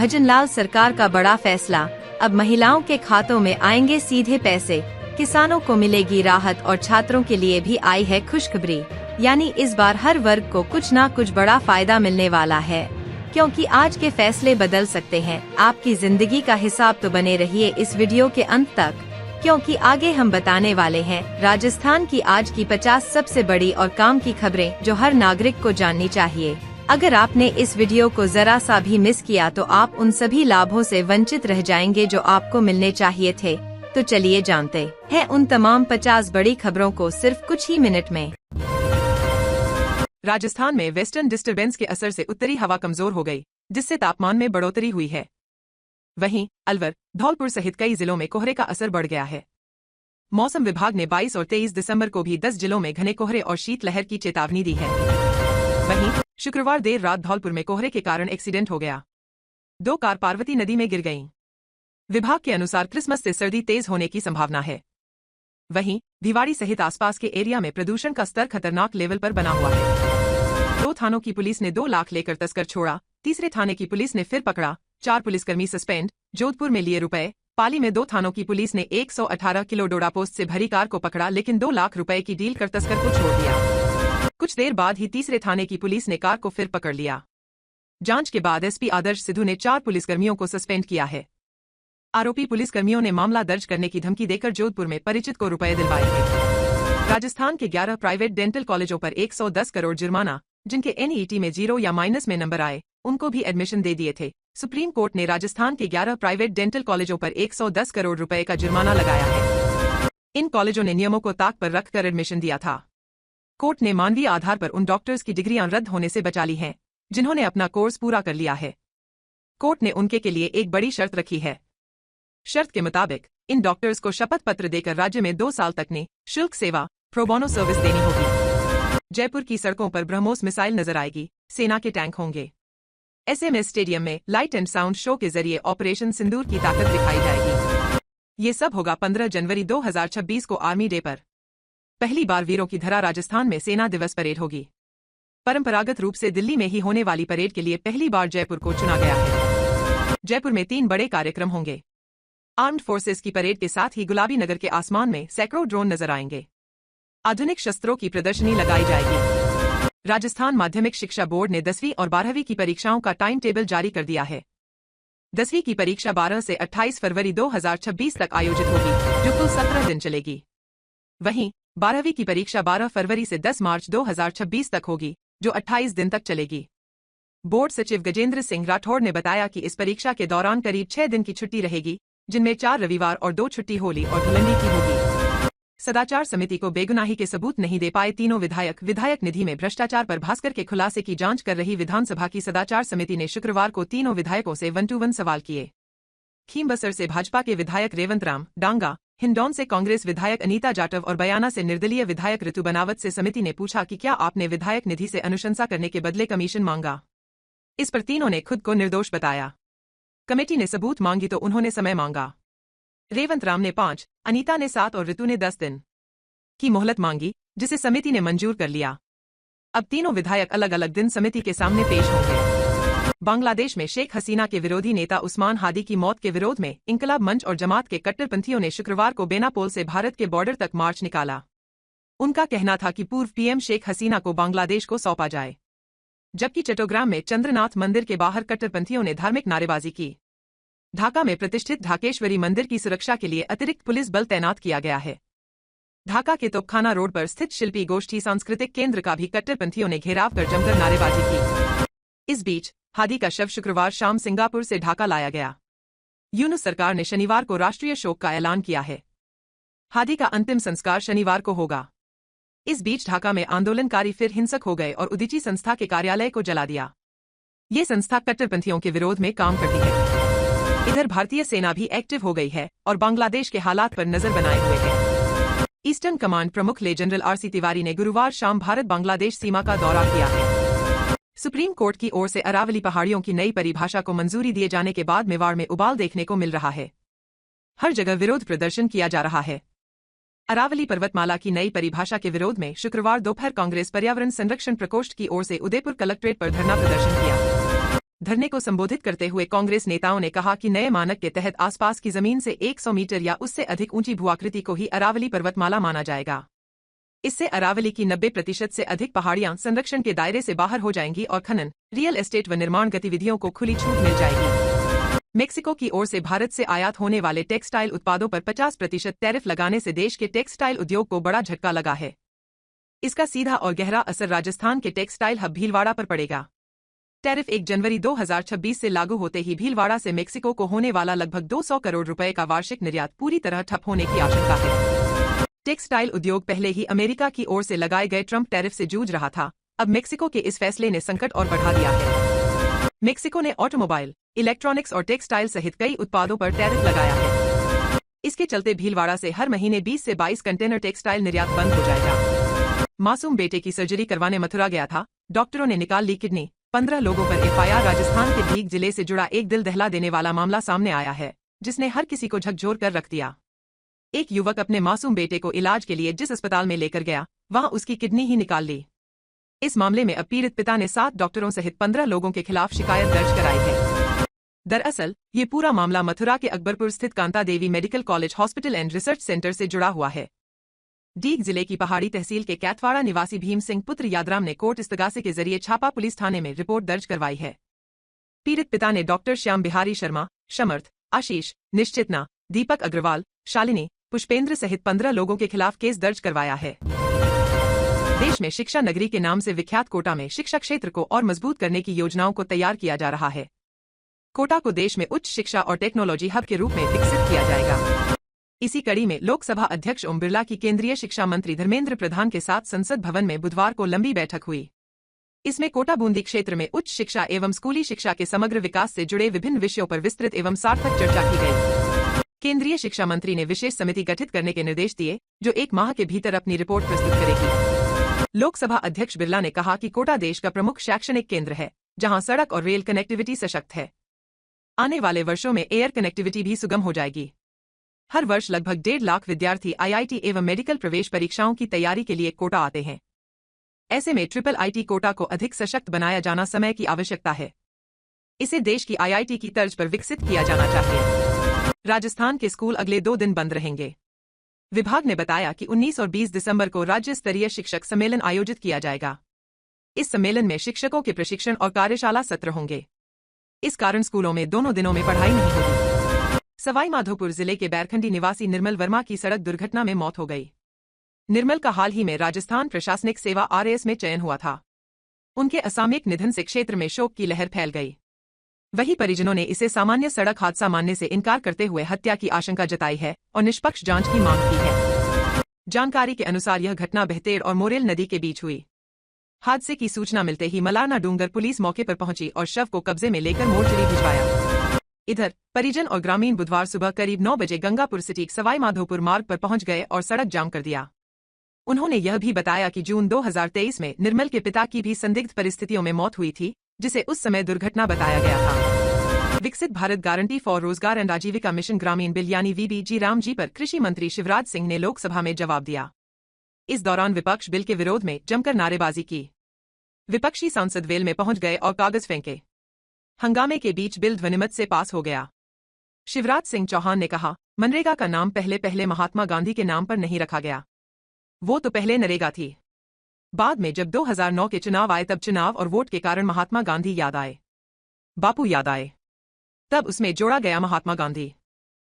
भजनलाल सरकार का बड़ा फैसला, अब महिलाओं के खातों में आएंगे सीधे पैसे, किसानों को मिलेगी राहत और छात्रों के लिए भी आई है खुशखबरी। यानी इस बार हर वर्ग को कुछ ना कुछ बड़ा फायदा मिलने वाला है, क्योंकि आज के फैसले बदल सकते हैं आपकी जिंदगी का हिसाब। तो बने रहिए इस वीडियो के अंत तक, क्योंकि आगे हम बताने वाले हैं राजस्थान की आज की 50 सबसे बड़ी और काम की खबरें जो हर नागरिक को जाननी चाहिए। अगर आपने इस वीडियो को जरा सा भी मिस किया तो आप उन सभी लाभों से वंचित रह जाएंगे जो आपको मिलने चाहिए थे। तो चलिए जानते हैं उन तमाम 50 बड़ी खबरों को सिर्फ कुछ ही मिनट में। राजस्थान में वेस्टर्न डिस्टर्बेंस के असर से उत्तरी हवा कमजोर हो गई, जिससे तापमान में बढ़ोतरी हुई है। वहीं अलवर, धौलपुर सहित कई जिलों में कोहरे का असर बढ़ गया है। मौसम विभाग ने 22 और 23 दिसंबर को भी 10 जिलों में घने कोहरे और शीतलहर की चेतावनी दी है। वहीं शुक्रवार देर रात धौलपुर में कोहरे के कारण एक्सीडेंट हो गया। 2 कार पार्वती नदी में गिर गईं। विभाग के अनुसार क्रिसमस से सर्दी तेज होने की संभावना है। वहीं भिवाड़ी सहित आसपास के एरिया में प्रदूषण का स्तर खतरनाक लेवल पर बना हुआ है। 2 थानों की पुलिस ने 2 लाख लेकर तस्कर छोड़ा, तीसरे थाने की पुलिस ने फिर पकड़ा, 4 पुलिसकर्मी सस्पेंड। जोधपुर में लिए रुपए, पाली में 2 थानों की पुलिस ने 118 किलो डोडा पोस्ट से भरी कार को पकड़ा, लेकिन 2 लाख रुपए की डील कर तस्कर को छोड़ दिया। कुछ देर बाद ही तीसरे थाने की पुलिस ने कार को फिर पकड़ लिया। जांच के बाद एसपी आदर्श सिद्धू ने 4 पुलिसकर्मियों को सस्पेंड किया है। आरोपी पुलिसकर्मियों ने मामला दर्ज करने की धमकी देकर जोधपुर में परिचित को रुपए दिलवाए थे। राजस्थान के 11 प्राइवेट डेंटल कॉलेजों पर 110 करोड़ जुर्माना, जिनके एनईईटी में 0 या माइनस में नंबर आए, उनको भी एडमिशन दे दिए थे। सुप्रीम कोर्ट ने राजस्थान के 11 प्राइवेट डेंटल कॉलेजों पर 110 करोड़ रुपए का जुर्माना लगाया है। इन कॉलेजों ने नियमों को ताक पर रखकर एडमिशन दिया था। कोर्ट ने मानवीय आधार पर उन डॉक्टर्स की डिग्रियां रद्द होने से बचा ली हैं, जिन्होंने अपना कोर्स पूरा कर लिया है। कोर्ट ने उनके के लिए एक बड़ी शर्त रखी है। शर्त के मुताबिक इन डॉक्टर्स को शपथ पत्र देकर राज्य में 2 साल तक निःशुल्क सेवा प्रोबोनो सर्विस देनी होगी। जयपुर की सड़कों पर ब्रह्मोस मिसाइल नजर आएगी, सेना के टैंक होंगे। एसएमएस स्टेडियम में लाइट एंड साउंड शो के जरिए ऑपरेशन सिंदूर की ताकत दिखाई जाएगी। ये सब होगा 15 जनवरी 2026 को आर्मी डे पर। पहली बार वीरों की धरा राजस्थान में सेना दिवस परेड होगी। परंपरागत रूप से दिल्ली में ही होने वाली परेड के लिए पहली बार जयपुर को चुना गया है। जयपुर में 3 बड़े कार्यक्रम होंगे। आर्म्ड फोर्सेस की परेड के साथ ही गुलाबी नगर के आसमान में सैकड़ों ड्रोन नजर आएंगे। आधुनिक शस्त्रों की प्रदर्शनी लगाई जाएगी। राजस्थान माध्यमिक शिक्षा बोर्ड ने 10वीं और 12वीं की परीक्षाओं का टाइम टेबल जारी कर दिया है। 10वीं की परीक्षा 12 से 28 फरवरी 2026 तक आयोजित होगी, जो कुल 17 दिन चलेगी। वहीं 12वीं की परीक्षा 12 फरवरी से 10 मार्च 2026 तक होगी, जो 28 दिन तक चलेगी। बोर्ड सचिव गजेंद्र सिंह राठौड़ ने बताया कि इस परीक्षा के दौरान करीब 6 दिन की छुट्टी रहेगी, जिनमें 4 रविवार और 2 छुट्टी होली और धुलंडी की होगी। सदाचार समिति को बेगुनाही के सबूत नहीं दे पाए तीनों विधायक निधि में भ्रष्टाचार पर भास्कर के खुलासे की जांच कर रही विधानसभा की सदाचार समिति ने शुक्रवार को तीनों विधायकों से 1-to-1 सवाल किए। खीमबसर से भाजपा के विधायक रेवंत राम, डांगा, हिंडौन से कांग्रेस विधायक अनीता जाटव और बयाना से निर्दलीय विधायक ऋतु बनावत से समिति ने पूछा कि क्या आपने विधायक निधि से अनुशंसा करने के बदले कमीशन मांगा। इस पर तीनों ने खुद को निर्दोष बताया। कमेटी ने सबूत मांगी तो उन्होंने समय मांगा। रेवंत राम ने 5, अनीता ने 7 और ऋतु ने 10 दिन की मोहलत मांगी, जिसे समिति ने मंजूर कर लिया। अब तीनों विधायक अलग अलग दिन समिति के सामने पेश होंगे। बांग्लादेश में शेख हसीना के विरोधी नेता उस्मान हादी की मौत के विरोध में इंकलाब मंच और जमात के कट्टरपंथियों ने शुक्रवार को बेनापोल से भारत के बॉर्डर तक मार्च निकाला। उनका कहना था कि पूर्व पीएम शेख हसीना को बांग्लादेश को सौंपा जाए। जबकि चट्टोग्राम में चंद्रनाथ मंदिर के बाहर कट्टरपंथियों ने धार्मिक नारेबाजी की। ढाका में प्रतिष्ठित ढाकेश्वरी मंदिर की सुरक्षा के लिए अतिरिक्त पुलिस बल तैनात किया गया है। ढाका के तोपखाना रोड पर स्थित शिल्पी गोष्ठी सांस्कृतिक केंद्र का भी कट्टरपंथियों ने घेराव कर जमकर नारेबाजी की। इस बीच हादी का शव शुक्रवार शाम सिंगापुर से ढाका लाया गया। यूनुस सरकार ने शनिवार को राष्ट्रीय शोक का ऐलान किया है। हादी का अंतिम संस्कार शनिवार को होगा। इस बीच ढाका में आंदोलनकारी फिर हिंसक हो गए और उदीची संस्था के कार्यालय को जला दिया। ये संस्था कट्टरपंथियों के विरोध में काम करती है। इधर भारतीय सेना भी एक्टिव हो गई है और बांग्लादेश के हालात पर नजर बनाए हुए है। ईस्टर्न कमांड प्रमुख ले जनरल आरसी तिवारी ने गुरुवार शाम भारत बांग्लादेश सीमा का दौरा किया है। सुप्रीम कोर्ट की ओर से अरावली पहाड़ियों की नई परिभाषा को मंजूरी दिए जाने के बाद मेवाड़ में उबाल देखने को मिल रहा है। हर जगह विरोध प्रदर्शन किया जा रहा है। अरावली पर्वतमाला की नई परिभाषा के विरोध में शुक्रवार दोपहर कांग्रेस पर्यावरण संरक्षण प्रकोष्ठ की ओर से उदयपुर कलेक्ट्रेट पर धरना प्रदर्शन किया। धरने को संबोधित करते हुए कांग्रेस नेताओं ने कहा कि नए मानक के तहत आसपास की जमीन से 100 मीटर या उससे अधिक ऊंची भूआकृति को ही अरावली पर्वतमाला माना जाएगा। इससे अरावली की 90% से अधिक पहाड़ियां संरक्षण के दायरे से बाहर हो जाएंगी और खनन, रियल एस्टेट व निर्माण गतिविधियों को खुली छूट मिल जाएगी। मेक्सिको की ओर से भारत से आयात होने वाले टेक्सटाइल उत्पादों पर 50% टैरिफ लगाने से देश के टेक्सटाइल उद्योग को बड़ा झटका लगा है। इसका सीधा और गहरा असर राजस्थान के टेक्सटाइल हब भीलवाड़ा पर पड़ेगा। टैरिफ 1 जनवरी 2026 से लागू होते ही भीलवाड़ा से मेक्सिको को होने वाला लगभग 200 करोड़ रुपए का वार्षिक निर्यात पूरी तरह ठप होने की आशंका है। टेक्सटाइल उद्योग पहले ही अमेरिका की ओर से लगाए गए ट्रंप टैरिफ से जूझ रहा था। अब मेक्सिको के इस फैसले ने संकट और बढ़ा दिया है। मेक्सिको ने ऑटोमोबाइल, इलेक्ट्रॉनिक्स और टेक्सटाइल सहित कई उत्पादों पर टैरिफ लगाया है। इसके चलते भीलवाड़ा से हर महीने 20 से 22 कंटेनर टेक्सटाइल निर्यात बंद हो जाएगा। मासूम बेटे की सर्जरी करवाने मथुरा गया था, डॉक्टरों ने निकाल ली किडनी। 15 लोगों पर एफआईआर। राजस्थान के भीग जिले से जुड़ा एक दिल दहला देने वाला मामला सामने आया है, जिसने हर किसी को झकझोर कर रख दिया। एक युवक अपने मासूम बेटे को इलाज के लिए जिस अस्पताल में लेकर गया, वहां उसकी किडनी ही निकाल ली। इस मामले में अब पीड़ित पिता ने 7 डॉक्टरों सहित 15 लोगों के खिलाफ शिकायत दर्ज कराई है। दरअसल ये पूरा मामला मथुरा के अकबरपुर स्थित Kanta Devi medical college hospital and research centre से जुड़ा हुआ है। डीग जिले की पहाड़ी तहसील के कैथवाड़ा निवासी भीम सिंह पुत्र यादराम ने कोर्ट इस्तगासे के जरिए छापा पुलिस थाने में रिपोर्ट दर्ज करवाई है। पीड़ित पिता ने डॉक्टर श्याम बिहारी शर्मा, समर्थ, आशीष, निश्चितना, दीपक अग्रवाल, शालिनी, पुष्पेंद्र सहित 15 लोगों के खिलाफ केस दर्ज करवाया है। देश में शिक्षा नगरी के नाम से विख्यात कोटा में शिक्षा क्षेत्र को और मजबूत करने की योजनाओं को तैयार किया जा रहा है। कोटा को देश में उच्च शिक्षा और टेक्नोलॉजी हब के रूप में विकसित किया जाएगा। इसी कड़ी में लोकसभा अध्यक्ष ओम बिरला की केंद्रीय शिक्षा मंत्री धर्मेंद्र प्रधान के साथ संसद भवन में बुधवार को लंबी बैठक हुई। इसमें कोटा बूंदी क्षेत्र में उच्च शिक्षा एवं स्कूली शिक्षा के समग्र विकास से जुड़े विभिन्न विषयों पर विस्तृत एवं सार्थक चर्चा की गई। केंद्रीय शिक्षा मंत्री ने विशेष समिति गठित करने के निर्देश दिए, जो 1 माह के भीतर अपनी रिपोर्ट प्रस्तुत करेगी। लोकसभा अध्यक्ष बिरला ने कहा कि कोटा देश का प्रमुख शैक्षणिक केंद्र है, जहां सड़क और रेल कनेक्टिविटी सशक्त है। आने वाले वर्षों में एयर कनेक्टिविटी भी सुगम हो जाएगी। हर वर्ष लगभग 1.5 लाख विद्यार्थी आईआईटी एवं मेडिकल प्रवेश परीक्षाओं की तैयारी के लिए कोटा आते हैं। ऐसे में IIIT कोटा को अधिक सशक्त बनाया जाना समय की आवश्यकता है। इसे देश की आईआईटी की तर्ज पर विकसित किया जाना चाहिए। राजस्थान के स्कूल अगले 2 दिन बंद रहेंगे। विभाग ने बताया कि 19 और 20 दिसंबर को राज्य स्तरीय शिक्षक सम्मेलन आयोजित किया जाएगा। इस सम्मेलन में शिक्षकों के प्रशिक्षण और कार्यशाला सत्र होंगे। इस कारण स्कूलों में दोनों दिनों में पढ़ाई नहीं होगी। सवाई माधोपुर जिले के बैरखंडी निवासी निर्मल वर्मा की सड़क दुर्घटना में मौत हो गई। निर्मल का हाल ही में राजस्थान प्रशासनिक सेवा RAS में चयन हुआ था। उनके असामयिक निधन से क्षेत्र में शोक की लहर फैल गई। वहीं परिजनों ने इसे सामान्य सड़क हादसा मानने से इनकार करते हुए हत्या की आशंका जताई है और निष्पक्ष जांच की मांग की है। जानकारी के अनुसार यह घटना बहतेड़ और मोरेल नदी के बीच हुई। हादसे की सूचना मिलते ही मलारना डूंगर पुलिस मौके पर पहुंची और शव को कब्जे में लेकर मोर्चरी भिजवाया। इधर परिजन और ग्रामीण बुधवार सुबह करीब 9 बजे गंगापुर सिटी सवाई माधोपुर मार्ग पर पहुंच गए और सड़क जाम कर दिया। उन्होंने यह भी बताया कि जून 2023 में निर्मल के पिता की भी संदिग्ध परिस्थितियों में मौत हुई थी, जिसे उस समय दुर्घटना बताया गया था। विकसित भारत गारंटी फॉर रोजगार एंड आजीविका मिशन ग्रामीण बिल यानी VBG रामजी पर कृषि मंत्री शिवराज सिंह ने लोकसभा में जवाब दिया। इस दौरान विपक्ष बिल के विरोध में जमकर नारेबाजी की। विपक्षी सांसद वेल में पहुंच गए और कागज फेंके। हंगामे के बीच बिल ध्वनिमत से पास हो गया। शिवराज सिंह चौहान ने कहा, मनरेगा का नाम पहले महात्मा गांधी के नाम पर नहीं रखा गया। वो तो पहले नरेगा थी। बाद में जब 2009 के चुनाव आए तब चुनाव और वोट के कारण महात्मा गांधी याद आए, बापू याद आए, तब उसमें जोड़ा गया महात्मा गांधी।